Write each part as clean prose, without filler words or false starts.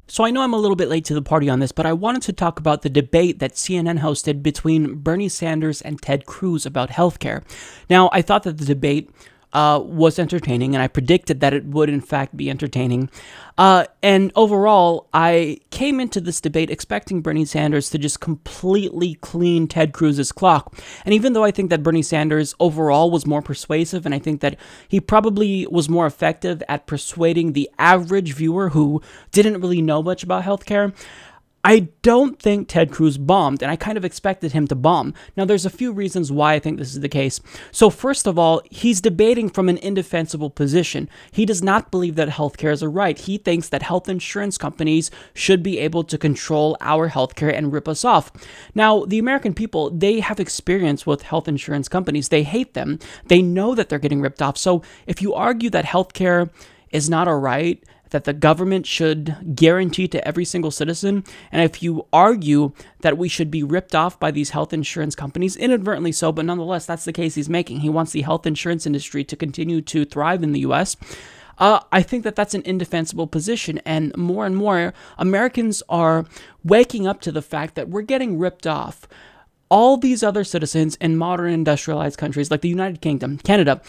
So I know I'm a little bit late to the party on this, but I wanted to talk about the debate that CNN hosted between Bernie Sanders and Ted Cruz about healthcare. Now, I thought that the debate was entertaining, and I predicted that it would in fact be entertaining. And overall, I came into this debate expecting Bernie Sanders to just completely clean Ted Cruz's clock. And even though I think that Bernie Sanders overall was more persuasive, and I think that he probably was more effective at persuading the average viewer who didn't really know much about healthcare, I don't think Ted Cruz bombed, and I kind of expected him to bomb. Now, there's a few reasons why I think this is the case. So first of all, he's debating from an indefensible position. He does not believe that healthcare is a right. He thinks that health insurance companies should be able to control our healthcare and rip us off. Now, the American people, they have experience with health insurance companies. They hate them. They know that they're getting ripped off. So if you argue that healthcare is not a right, that the government should guarantee to every single citizen, and if you argue that we should be ripped off by these health insurance companies, inadvertently so, but nonetheless, that's the case he's making. He wants the health insurance industry to continue to thrive in the U.S., I think that that's an indefensible position, and more Americans are waking up to the fact that we're getting ripped off. All these other citizens in modern industrialized countries like the United Kingdom, Canada,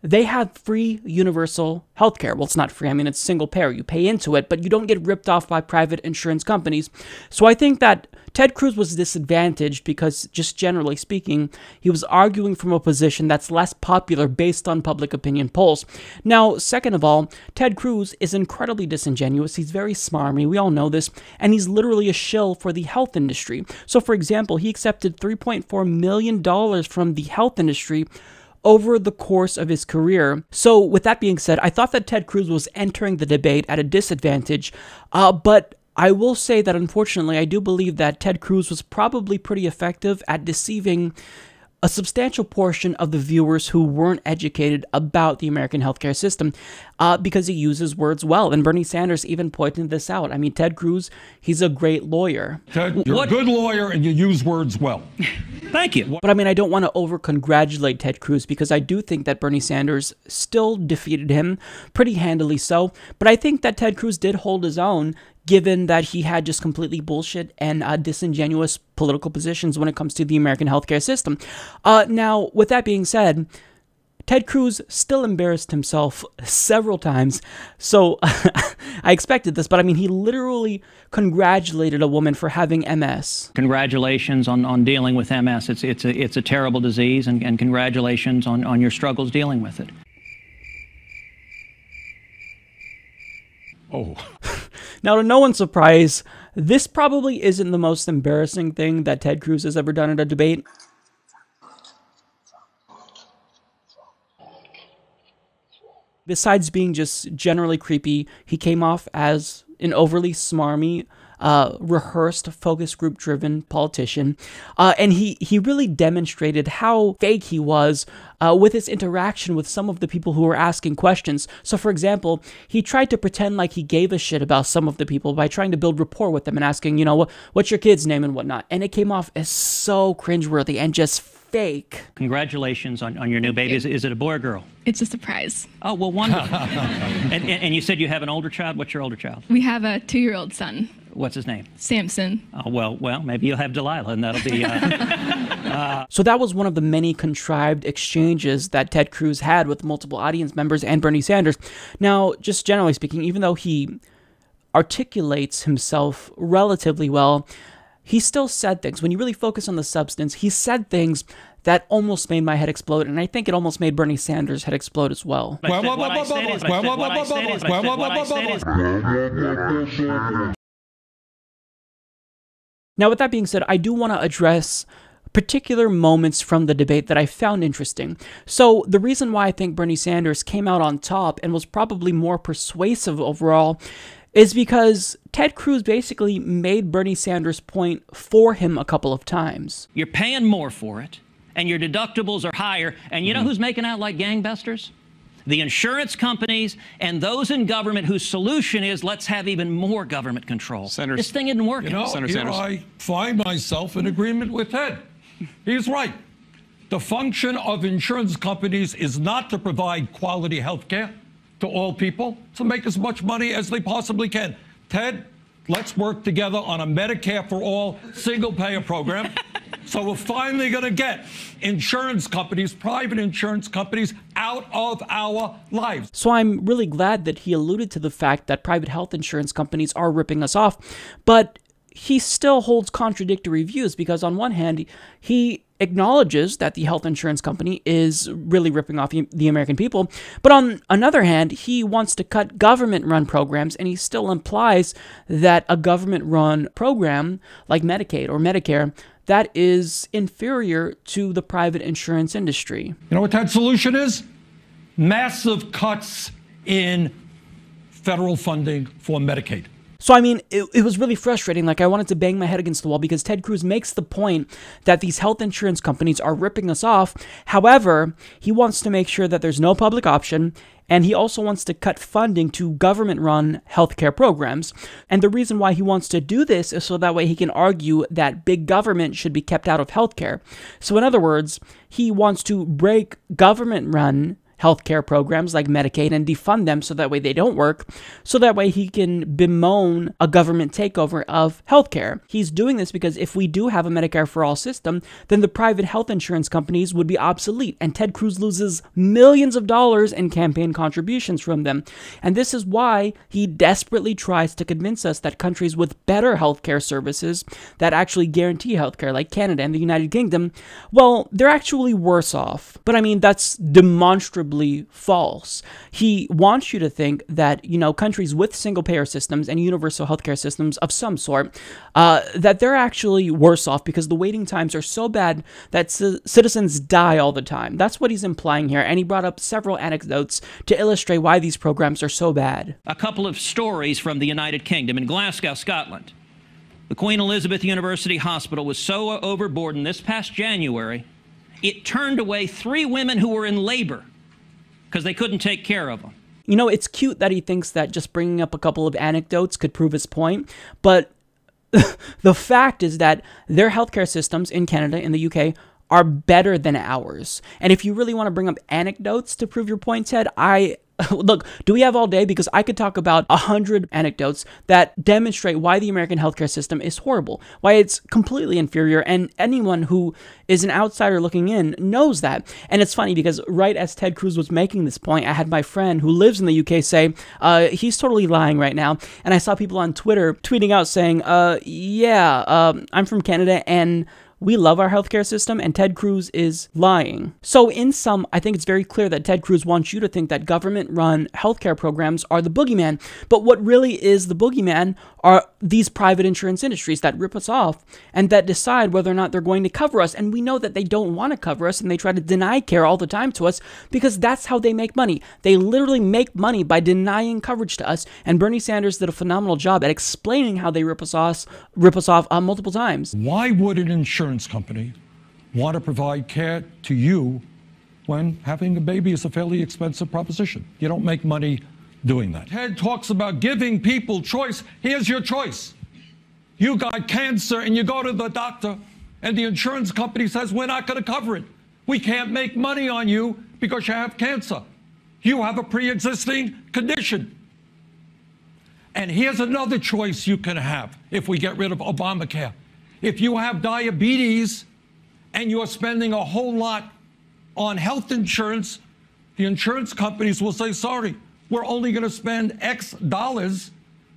they have free universal healthcare. Well, it's not free. I mean, it's single payer. You pay into it, but you don't get ripped off by private insurance companies. So I think that Ted Cruz was disadvantaged because, just generally speaking, he was arguing from a position that's less popular based on public opinion polls. Now, second of all, Ted Cruz is incredibly disingenuous. He's very smarmy. We all know this. And he's literally a shill for the health industry. So, for example, he accepted $3.4 million from the health industry over the course of his career. So with that being said, I thought that Ted Cruz was entering the debate at a disadvantage, but I will say that unfortunately, I do believe that Ted Cruz was probably pretty effective at deceiving a substantial portion of the viewers who weren't educated about the American healthcare system because he uses words well. And Bernie Sanders even pointed this out. I mean, Ted Cruz, he's a great lawyer. Ted, you're a good lawyer and you use words well. Thank you. But I mean, I don't want to over-congratulate Ted Cruz because I do think that Bernie Sanders still defeated him pretty handily so. But I think that Ted Cruz did hold his own, given that he had just completely bullshit and disingenuous political positions when it comes to the American healthcare system. Now, with that being said, Ted Cruz still embarrassed himself several times, so I expected this, but I mean, he literally congratulated a woman for having MS. Congratulations on dealing with MS. It's a terrible disease, and congratulations on your struggles dealing with it. Oh. Now, to no one's surprise, this probably isn't the most embarrassing thing that Ted Cruz has ever done in a debate. Besides being just generally creepy, he came off as an overly smarmy, rehearsed, focus group-driven politician, and he really demonstrated how fake he was with his interaction with some of the people who were asking questions. So, for example, he tried to pretend like he gave a shit about some of the people by trying to build rapport with them and asking, you know, what's your kid's name and whatnot, and it came off as so cringeworthy and just fake. Congratulations on your new baby. Is it a boy or girl? It's a surprise. Oh, well, wonderful. and you said you have an older child? What's your older child? We have a 2-year-old son. What's his name? Samson. Oh, well, maybe you'll have Delilah, and that'll be... So that was one of the many contrived exchanges that Ted Cruz had with multiple audience members and Bernie Sanders. Now, just generally speaking, even though he articulates himself relatively well, he still said things. When you really focus on the substance, he said things that almost made my head explode, and I think it almost made Bernie Sanders' head explode as well. Now, with that being said, I do want to address particular moments from the debate that I found interesting. So the reason why I think Bernie Sanders came out on top and was probably more persuasive overall is because Ted Cruz basically made Bernie Sanders' point for him a couple of times. You're paying more for it, and your deductibles are higher, and you know who's making out like gangbusters? The insurance companies and those in government whose solution is let's have even more government control. Sanders, this thing isn't working. You know, Senator Sanders. I find myself in agreement with Ted. He's right. The function of insurance companies is not to provide quality health care to all people, to make as much money as they possibly can. Ted, let's work together on a Medicare for all single-payer program. So we're finally going to get insurance companies, private insurance companies, out of our lives. So I'm really glad that he alluded to the fact that private health insurance companies are ripping us off, but he still holds contradictory views because on one hand, he acknowledges that the health insurance company is really ripping off the American people, but on another hand, he wants to cut government-run programs, and he still implies that a government-run program like Medicaid or Medicare that is inferior to the private insurance industry. You know what that solution is? Massive cuts in federal funding for Medicaid. So, I mean, it was really frustrating. Like, I wanted to bang my head against the wall because Ted Cruz makes the point that these health insurance companies are ripping us off. However, he wants to make sure that there's no public option, and he also wants to cut funding to government-run healthcare programs. And the reason why he wants to do this is so that way he can argue that big government should be kept out of healthcare. So, in other words, he wants to break government-run healthcare programs like Medicaid and defund them so that way they don't work, so that way he can bemoan a government takeover of healthcare. He's doing this because if we do have a Medicare for all system, then the private health insurance companies would be obsolete, and Ted Cruz loses millions of dollars in campaign contributions from them. And this is why he desperately tries to convince us that countries with better healthcare services that actually guarantee healthcare, like Canada and the United Kingdom, well, they're actually worse off. But I mean, that's demonstrably false. He wants you to think that, you know, countries with single-payer systems and universal healthcare systems of some sort, that they're actually worse off because the waiting times are so bad that citizens die all the time. That's what he's implying here, and he brought up several anecdotes to illustrate why these programs are so bad. A couple of stories from the United Kingdom. In Glasgow, Scotland, the Queen Elizabeth University Hospital was so overburdened this past January, it turned away 3 women who were in labor because they couldn't take care of them. You know, it's cute that he thinks that just bringing up a couple of anecdotes could prove his point, but the fact is that their healthcare systems in Canada, in the UK, are better than ours. And if you really want to bring up anecdotes to prove your point, Ted, look, do we have all day? Because I could talk about 100 anecdotes that demonstrate why the American healthcare system is horrible, why it's completely inferior, and anyone who is an outsider looking in knows that. And it's funny because right as Ted Cruz was making this point, I had my friend who lives in the UK say, he's totally lying right now. And I saw people on Twitter tweeting out saying, I'm from Canada and we love our healthcare system, and Ted Cruz is lying. So in sum, I think it's very clear that Ted Cruz wants you to think that government-run healthcare programs are the boogeyman. But what really is the boogeyman are these private insurance industries that rip us off and that decide whether or not they're going to cover us. And we know that they don't want to cover us, and they try to deny care all the time to us because that's how they make money. They literally make money by denying coverage to us. And Bernie Sanders did a phenomenal job at explaining how they rip us off multiple times. Why would an insurance company want to provide care to you when having a baby is a fairly expensive proposition? You don't make money doing that. Ted talks about giving people choice. Here's your choice. You got cancer and you go to the doctor and the insurance company says, we're not going to cover it. We can't make money on you because you have cancer. You have a pre-existing condition. And here's another choice you can have if we get rid of Obamacare. If you have diabetes and you're spending a whole lot on health insurance, the insurance companies will say, sorry, we're only going to spend X dollars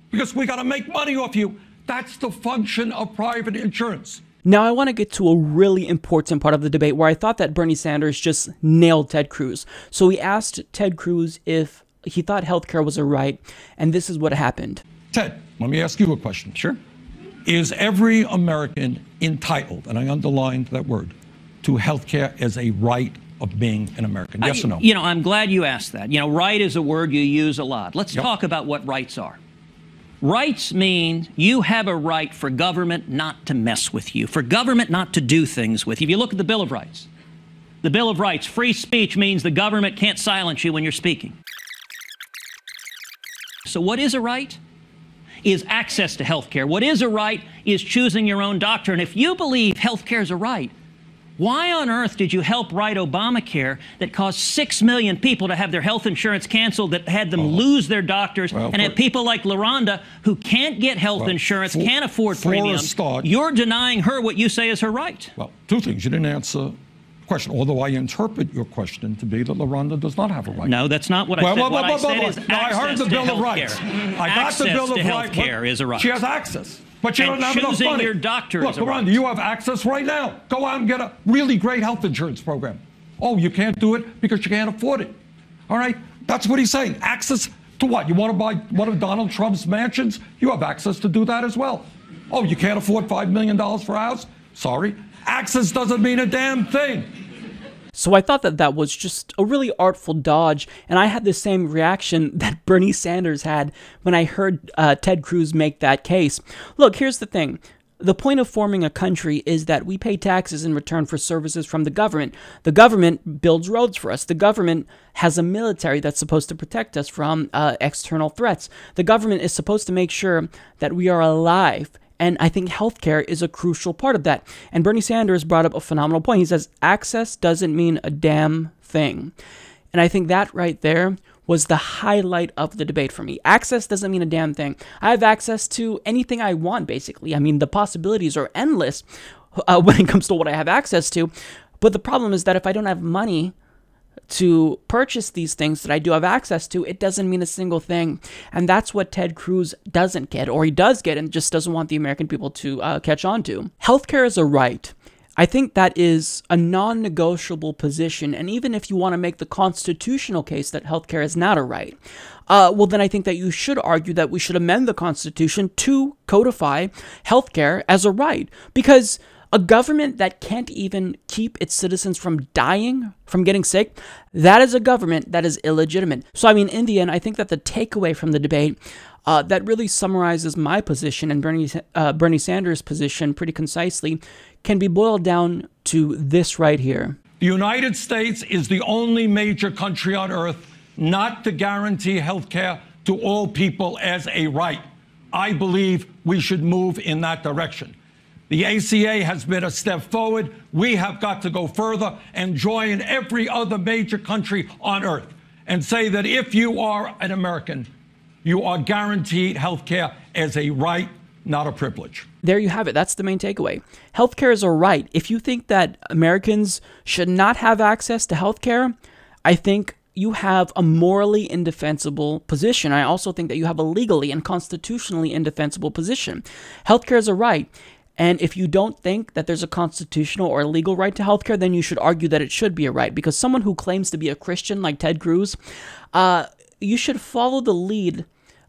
because we got to make money off you. That's the function of private insurance. Now, I want to get to a really important part of the debate where I thought that Bernie Sanders just nailed Ted Cruz. So he asked Ted Cruz if he thought healthcare was a right, and this is what happened. Ted, let me ask you a question. Sure. Is every American entitled, and I underlined that word, to health care as a right of being an American? Yes or no? You know, I'm glad you asked that. You know, right is a word you use a lot. Let's talk about what rights are. Rights mean you have a right for government not to mess with you, for government not to do things with you. If you look at the Bill of Rights, the Bill of Rights, free speech means the government can't silence you when you're speaking. So what is a right? Is access to health care. What is a right is choosing your own doctor. And if you believe health care is a right, Why on earth did you help write Obamacare that caused 6 million people to have their health insurance canceled, that had them lose their doctors, and had people like LaRonda who can't get health insurance, can't afford premiums? You're denying her what you say is her right. Well, two things. You didn't answer the question, although I interpret your question to be that LaRonda does not have a right. No, that's not what I said. What I said is I heard the Bill of Rights. I got the Bill of Rights. Access to health care is a right. She has access. But you don't have enough money. Choosing your doctor is a right. Look, you have access right now. Go out and get a really great health insurance program. Oh, you can't do it because you can't afford it. All right? That's what he's saying. Access to what? You want to buy one of Donald Trump's mansions? You have access to do that as well. Oh, you can't afford $5 million for a house? Sorry. Access doesn't mean a damn thing. So I thought that that was just a really artful dodge, and I had the same reaction that Bernie Sanders had when I heard Ted Cruz make that case. Look, here's the thing. The point of forming a country is that we pay taxes in return for services from the government. The government builds roads for us. The government has a military that's supposed to protect us from external threats. The government is supposed to make sure that we are alive. And I think healthcare is a crucial part of that. And Bernie Sanders brought up a phenomenal point. He says, access doesn't mean a damn thing. And I think that right there was the highlight of the debate for me. Access doesn't mean a damn thing. I have access to anything I want, basically. I mean, the possibilities are endless when it comes to what I have access to. But the problem is that if I don't have money to purchase these things that I do have access to, it doesn't mean a single thing. And that's what Ted Cruz doesn't get, or he does get and just doesn't want the American people to catch on to. Healthcare is a right. I think that is a non-negotiable position, and even if you want to make the constitutional case that healthcare is not a right, well, then I think that you should argue that we should amend the Constitution to codify healthcare as a right, because a government that can't even keep its citizens from dying, from getting sick, that is a government that is illegitimate. So, I mean, in the end, I think that the takeaway from the debate that really summarizes my position and Bernie Sanders' position pretty concisely can be boiled down to this right here. The United States is the only major country on earth not to guarantee health care to all people as a right. I believe we should move in that direction. The ACA has been a step forward. We have got to go further and join every other major country on earth and say that if you are an American, you are guaranteed health care as a right, not a privilege. There you have it. That's the main takeaway. Healthcare is a right. If you think that Americans should not have access to healthcare, I think you have a morally indefensible position. I also think that you have a legally and constitutionally indefensible position. Healthcare is a right. And if you don't think that there's a constitutional or a legal right to healthcare, then you should argue that it should be a right. Because someone who claims to be a Christian like Ted Cruz, you should follow the lead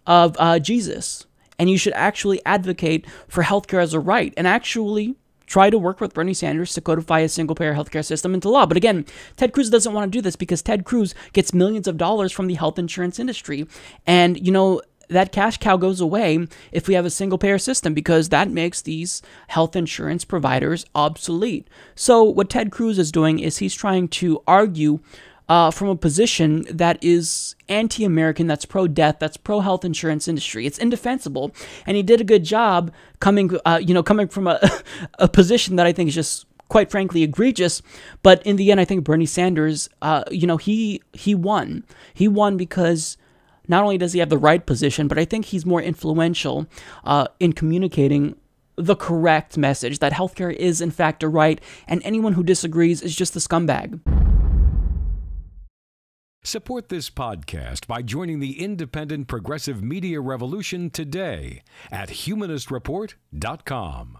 of Jesus. And you should actually advocate for healthcare as a right and actually try to work with Bernie Sanders to codify a single-payer healthcare system into law. But again, Ted Cruz doesn't want to do this because Ted Cruz gets millions of dollars from the health insurance industry. And, you know, that cash cow goes away if we have a single-payer system because that makes these health insurance providers obsolete. So what Ted Cruz is doing is he's trying to argue from a position that is anti-American, that's pro-death, that's pro-health insurance industry. It's indefensible, and he did a good job coming from a position that I think is just, quite frankly, egregious. But in the end, I think Bernie Sanders, he won. He won because not only does he have the right position, but I think he's more influential in communicating the correct message that healthcare is in fact a right, and anyone who disagrees is just a scumbag. Support this podcast by joining the independent progressive media revolution today at humanistreport.com.